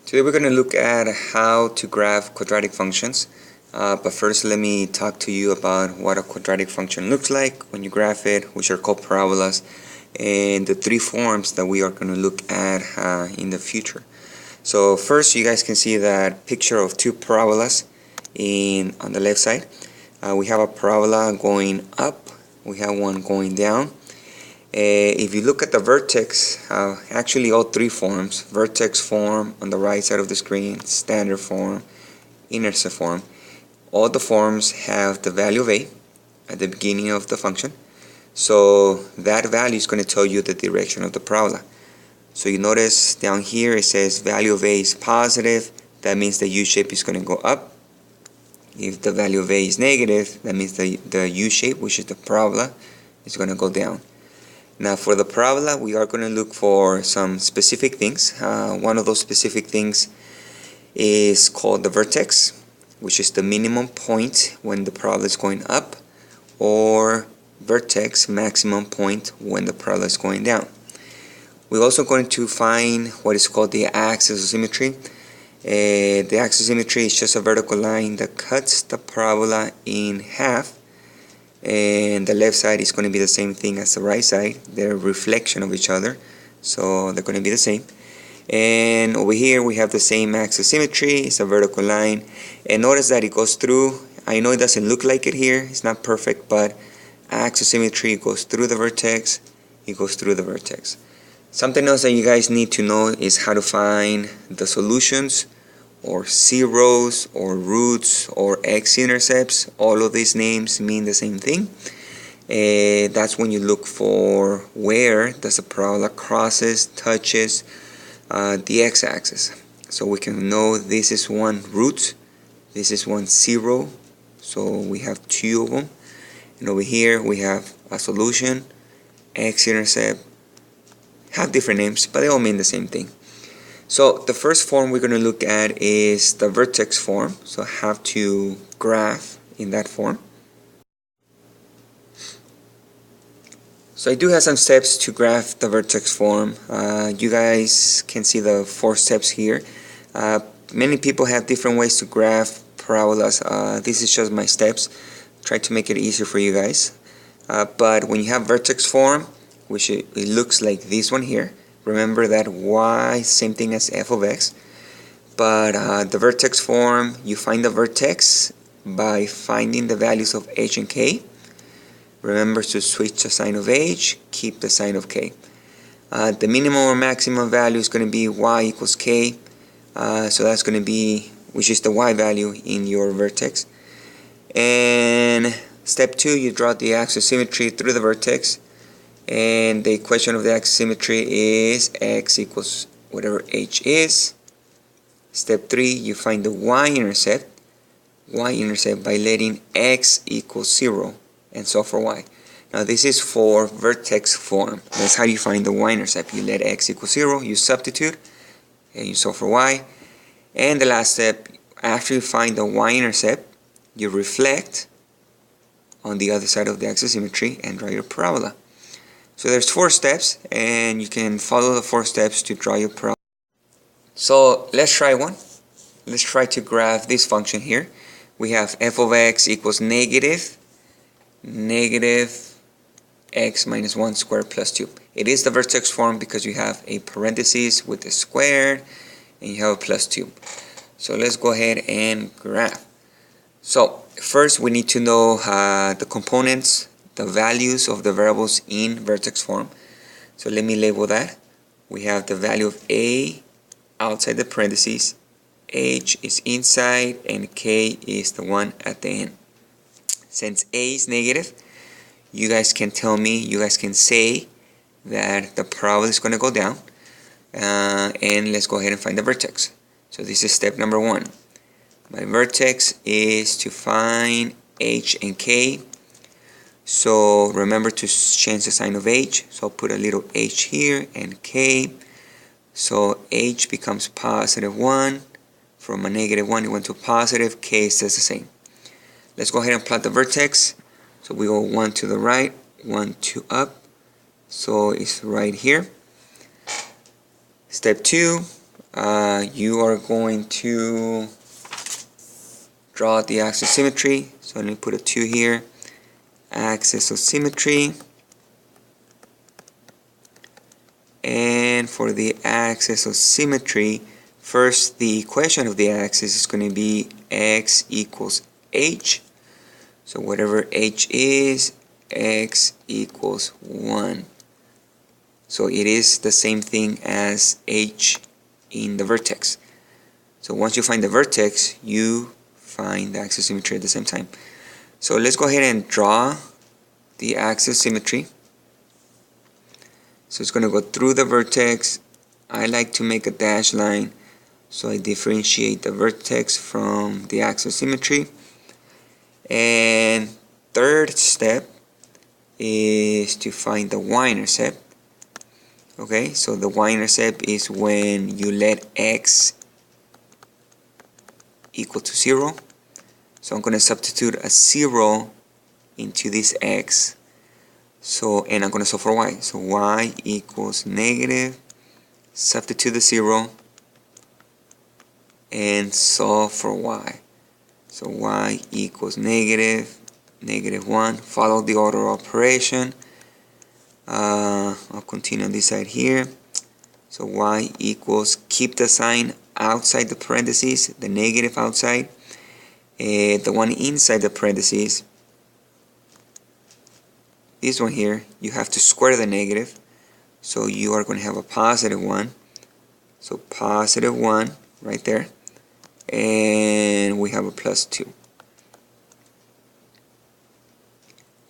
Today we're going to look at how to graph quadratic functions. But first let me talk to you about what a quadratic function looks like when you graph it, which are called parabolas, and the three forms that we are going to look at in the future. So first, you guys can see that picture of two parabolas on the left side. We have a parabola going up, we have one going down. If you look at the vertex, actually all three forms, vertex form on the right side of the screen, standard form, intercept form, all the forms have the value of a at the beginning of the function. So that value is going to tell you the direction of the parabola. So you notice down here it says value of a is positive, that means the U-shape is going to go up. If the value of a is negative, that means the U-shape, which is the parabola, is going to go down. Now for the parabola, we are going to look for some specific things. One of those specific things is called the vertex, which is the minimum point when the parabola is going up, or vertex, maximum point when the parabola is going down. We're also going to find what is called the axis of symmetry. The axis of symmetry is just a vertical line that cuts the parabola in half. And the left side is going to be the same thing as the right side. They're a reflection of each other, so they're going to be the same. And over here we have the same axis of symmetry. It's a vertical line, and notice that it goes through. I know it doesn't look like it here, it's not perfect, but axis of symmetry goes through the vertex, it goes through the vertex. Something else that you guys need to know is how to find the solutions, or zeros, or roots, or x-intercepts. All of these names mean the same thing. That's when you look for where does the parabola crosses, touches the x-axis. So we can know this is one root, this is one zero, so we have two of them. And over here we have a solution, x-intercept, have different names, but they all mean the same thing. So the first form we're going to look at is the vertex form. So I have to graph in that form. So I do have some steps to graph the vertex form. You guys can see the 4 steps here. Many people have different ways to graph parabolas. This is just my steps. Try to make it easier for you guys. But when you have vertex form, which it looks like this one here, remember that y, same thing as f of x, but the vertex form, you find the vertex by finding the values of h and k. Remember to switch the sign of h, keep the sign of k. The minimum or maximum value is going to be y equals k, so that's going to be, which is the y value in your vertex. And step 2, you draw the axis of symmetry through the vertex. And the equation of the axis of symmetry is x equals whatever h is. Step 3, you find the y-intercept by letting x equal 0, and so for y. Now this is for vertex form. That's how you find the y-intercept. You let x equal 0, you substitute, and you solve for y. And the last step, after you find the y-intercept, you reflect on the other side of the axis of symmetry and draw your parabola. So there's 4 steps, and you can follow the 4 steps to draw your parabola. So let's try one. Let's try to graph this function here. We have f of x equals negative x minus 1 squared plus 2. It is the vertex form because you have a parenthesis with a squared, and you have a plus 2. So let's go ahead and graph. So first we need to know the components, the values of the variables in vertex form. So let me label that. We have the value of a outside the parentheses, h is inside, and k is the one at the end. Since a is negative, you guys can tell me, you guys can say that the parabola is going to go down. And let's go ahead and find the vertex. So this is step number 1. My vertex is to find h and k. So remember to change the sign of h. So I'll put a little h here and k. So h becomes positive 1. From a negative 1 it went to positive. K stays the same. Let's go ahead and plot the vertex. So we go 1 to the right, 1 to up. So it's right here. Step 2, you are going to draw the axis of symmetry. So let me put a 2 here. Axis of symmetry. And for the axis of symmetry, first the equation of the axis is going to be x equals h. So whatever h is, x equals 1. So it is the same thing as h in the vertex. So once you find the vertex, you find the axis of symmetry at the same time. So let's go ahead and draw the axis of symmetry. So it's going to go through the vertex. I like to make a dashed line, so I differentiate the vertex from the axis of symmetry. And third step is to find the y-intercept. Okay, so the y-intercept is when you let x equal to 0. So I'm going to substitute a 0 into this x. So, and I'm going to solve for y. So y equals negative, substitute the 0, and solve for y. So y equals negative, negative 1. Follow the order of operation. I'll continue on this side here. So y equals, keep the sign outside the parentheses, the negative outside. The one inside the parentheses, this one here, you have to square the negative. So you are going to have a positive 1. So positive 1 right there. And we have a plus 2.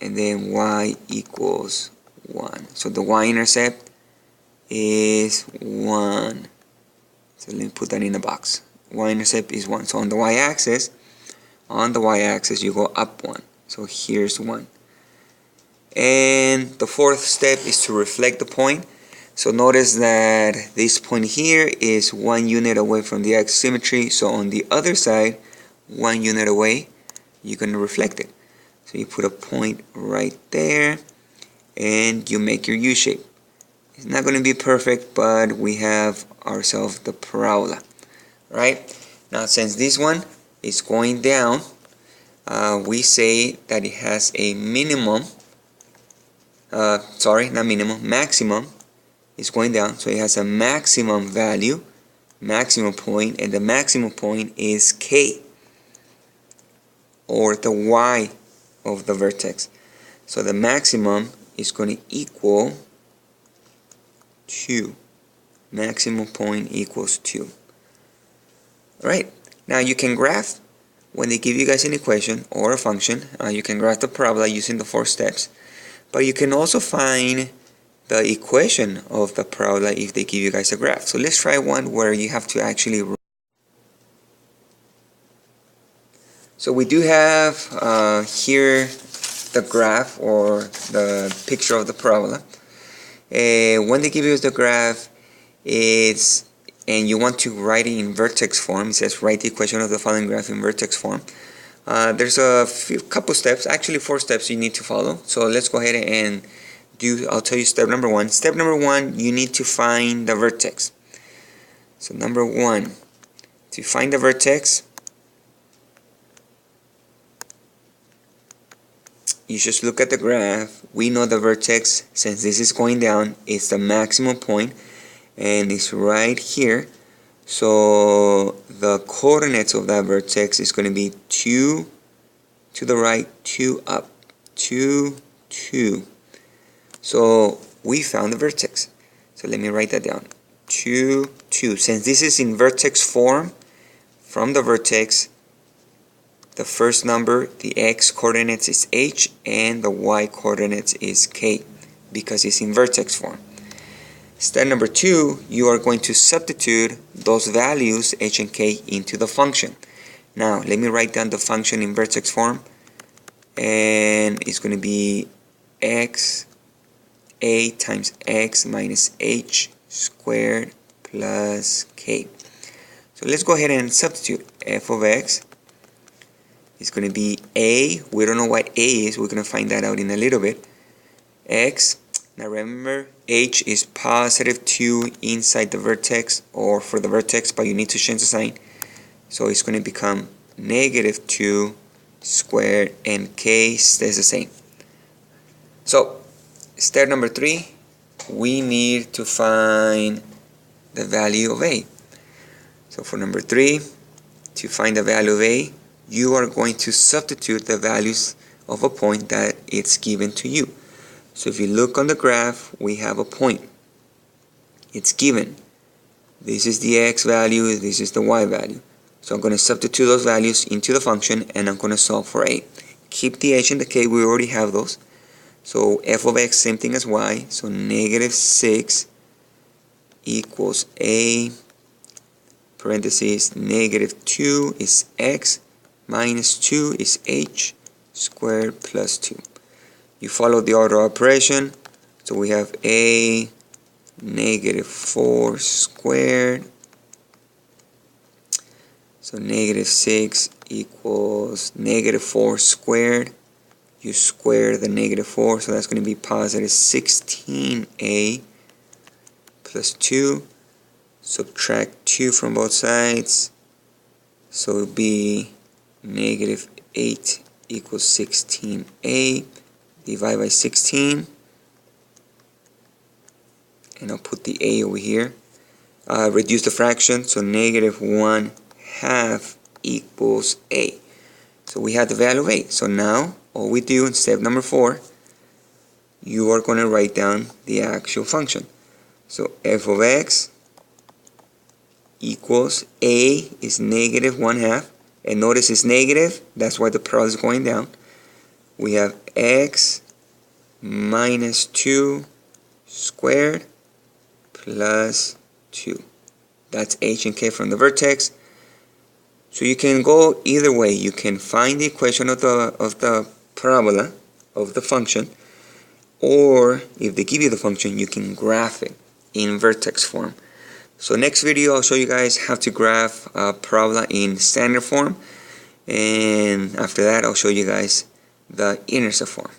And then y equals 1. So the y-intercept is 1. So let me put that in a box. Y-intercept is 1. So on the y-axis, you go up 1. So here's 1. And the fourth step is to reflect the point. So notice that this point here is 1 unit away from the axis of symmetry. So on the other side, 1 unit away, you're going to reflect it. So you put a point right there and you make your U-shape. It's not going to be perfect, but we have ourselves the parabola. Right? Now since this one is going down, we say that it has a minimum. Maximum is going down, so it has a maximum value, maximum point, and the maximum point is k, or the y of the vertex. So the maximum is going to equal 2. Maximum point equals 2. Alright, now you can graph, when they give you guys an equation or a function, you can graph the parabola using the 4 steps. But you can also find the equation of the parabola if they give you guys a graph. So let's try one where you have to actually. So we do have here the graph or the picture of the parabola. When they give you the graph, and you want to write it in vertex form, it says write the equation of the following graph in vertex form. There's a couple steps, actually 4 steps you need to follow. So let's go ahead and I'll tell you step number 1. Step number 1, you need to find the vertex. So number 1, to find the vertex, you just look at the graph. We know the vertex, since this is going down, is the maximum point, and it's right here. So the coordinates of that vertex is going to be 2 to the right, 2 up, 2, 2. So we found the vertex. So let me write that down. 2, 2. Since this is in vertex form, from the vertex, the first number, the x coordinates is h, and the y coordinates is k, because it's in vertex form. Step number 2, you are going to substitute those values, h and k, into the function. Now, let me write down the function in vertex form, and it's going to be x, a times x minus h squared plus k. So let's go ahead and substitute. F of x is going to be a, we don't know what a is, we're going to find that out in a little bit. X, now remember, h is positive 2 inside the vertex, or for the vertex, but you need to change the sign. So it's going to become negative 2 squared, and k stays the same. So step number 3, we need to find the value of a. So for number 3, to find the value of a, you are going to substitute the values of a point that it's given to you. So if you look on the graph, we have a point. It's given. This is the x value, this is the y value. So I'm going to substitute those values into the function, and I'm going to solve for a. Keep the h and the k, we already have those. So f of x, same thing as y, so negative 6 equals a, parentheses, negative 2 is x, minus 2 is h squared plus 2. You follow the order operation, so we have a negative 4 squared, so negative 6 equals negative 4 squared. You square the negative 4, so that's going to be positive 16a plus 2. Subtract 2 from both sides, so it will be negative 8 equals 16a. Divide by 16, and I'll put the a over here. Reduce the fraction, so negative 1/2 equals a. So we have the value of a. So now all we do in step number 4, you are going to write down the actual function. So f of x equals a is negative 1/2, and notice it's negative, that's why the parabola is going down. We have x minus 2 squared plus 2. That's h and k from the vertex. So you can go either way. You can find the equation of the parabola, of the function, or if they give you the function, you can graph it in vertex form. So next video I'll show you guys how to graph a parabola in standard form, and after that I'll show you guys the intercept form.